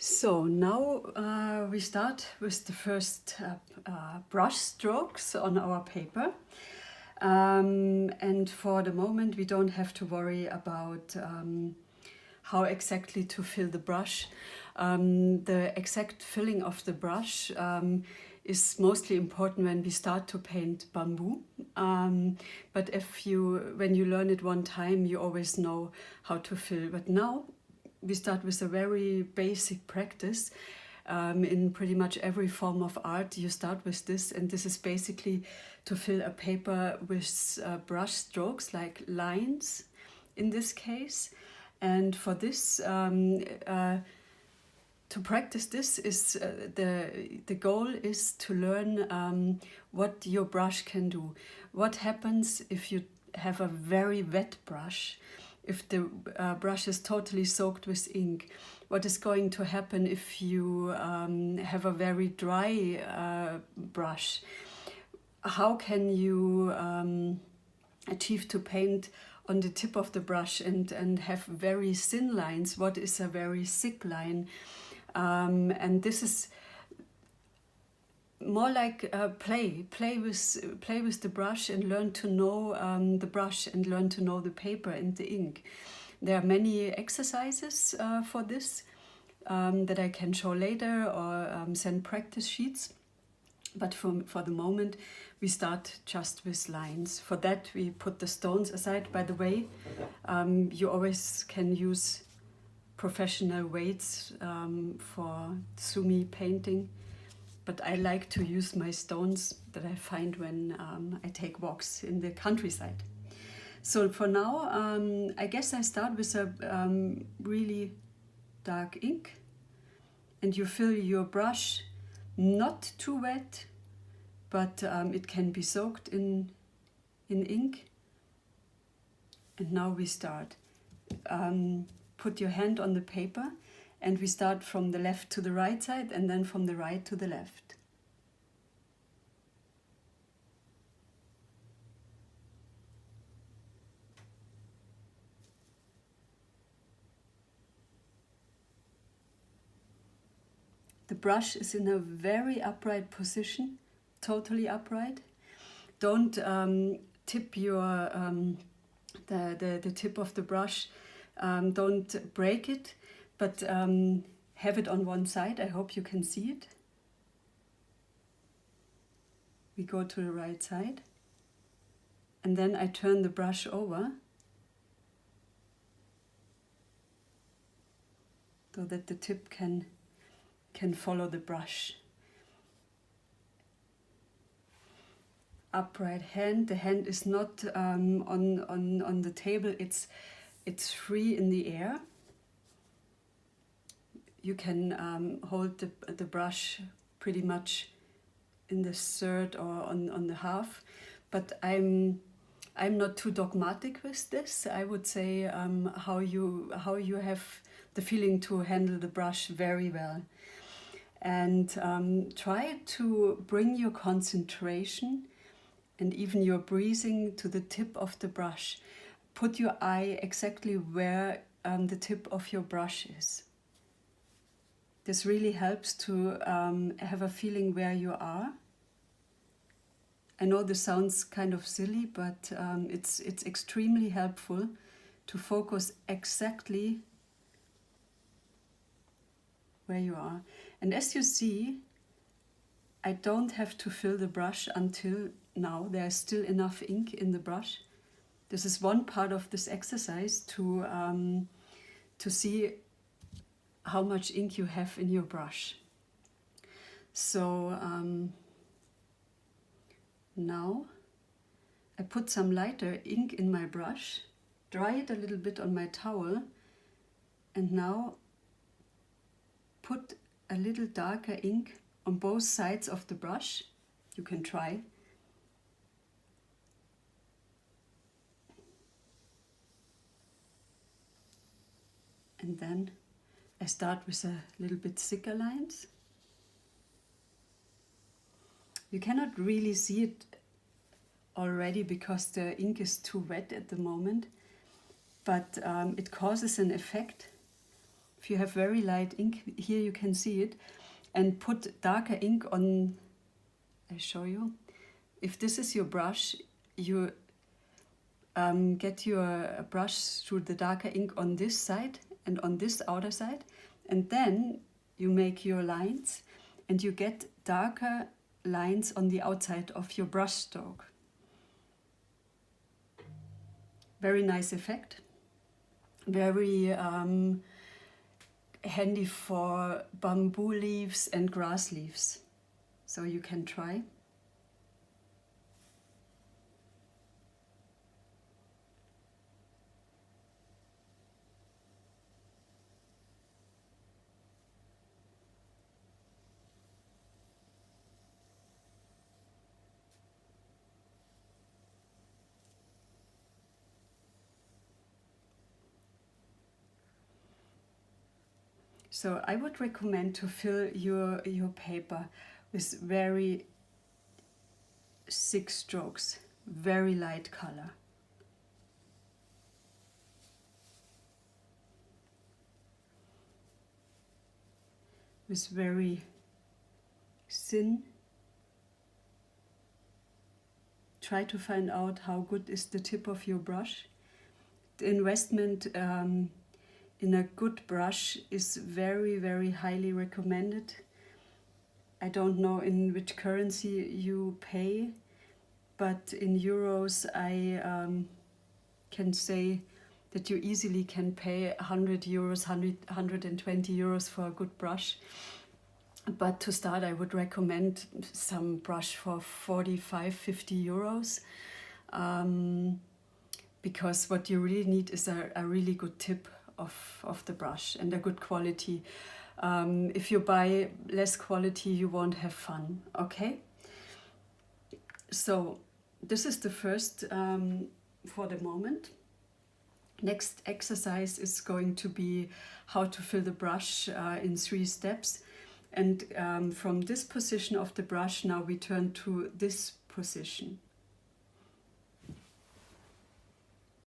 So now we start with the first brush strokes on our paper. And for the moment we don't have to worry about how exactly to fill the brush. The exact filling of the brush is mostly important when we start to paint bamboo. But when you learn it one time, you always know how to fill. But now we start with a very basic practice. In pretty much every form of art, you start with this, and this is basically to fill a paper with brush strokes, like lines in this case. And for this, to practice this is the goal is to learn what your brush can do. What happens if you have a very wet brush? If the brush is totally soaked with ink? What is going to happen if you have a very dry brush? How can you achieve to paint on the tip of the brush and have very thin lines? What is a very thick line? And this is more like play with the brush and learn to know the brush and learn to know the paper and the ink. There are many exercises for this that I can show later or send practice sheets. But for the moment, we start just with lines. For that, we put the stones aside. By the way, you always can use professional weights for sumi painting. But I like to use my stones that I find when I take walks in the countryside. So for now, I guess I start with a really dark ink. And you fill your brush not too wet, but it can be soaked in ink. And now we start. Put your hand on the paper, and we start from the left to the right side, and then from the right to the left. The brush is in a very upright position, totally upright. Don't tip your the tip of the brush. Don't break it, but have it on one side. I hope you can see it. We go to the right side, and then I turn the brush over so that the tip can follow the brush. Upright hand. The hand is not on the table. It's free in the air. You can hold the brush pretty much in the third or on the half, but I'm not too dogmatic with this. I would say how you have the feeling to handle the brush very well. And try to bring your concentration and even your breathing to the tip of the brush. Put your eye exactly where the tip of your brush is. This really helps to have a feeling where you are. I know this sounds kind of silly, but it's extremely helpful to focus exactly where you are. And as you see, I don't have to fill the brush until now. There's still enough ink in the brush. This is one part of this exercise to see how much ink you have in your brush. So now I put some lighter ink in my brush, dry it a little bit on my towel, and now put a little darker ink on both sides of the brush. You can try. And then I start with a little bit thicker lines. You cannot really see it already because the ink is too wet at the moment, but it causes an effect if you have very light ink, here you can see it, and put darker ink on. I show you. If this is your brush, you get your brush through the darker ink on this side and on this outer side, and then you make your lines and you get darker lines on the outside of your brush stroke. Very nice effect. Very handy for bamboo leaves and grass leaves. So you can try. So I would recommend to fill your paper with very thick strokes, very light color. With very thin. Try to find out how good is the tip of your brush. The investment in a good brush is very, very highly recommended. I don't know in which currency you pay, but in euros I can say that you easily can pay 100 euros, 120 euros for a good brush. But to start, I would recommend some brush for 45, 50 euros. Because what you really need is a really good tip of the brush and a good quality. If you buy less quality, you won't have fun, okay? So this is the first for the moment. Next exercise is going to be how to fill the brush in 3 steps. And from this position of the brush, now we turn to this position.